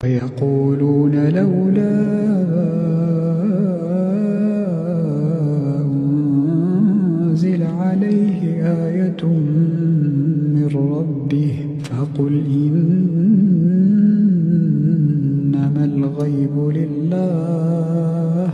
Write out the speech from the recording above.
ويقولون لولا أنزل عليه آية من ربه فقل إنما الغيب لله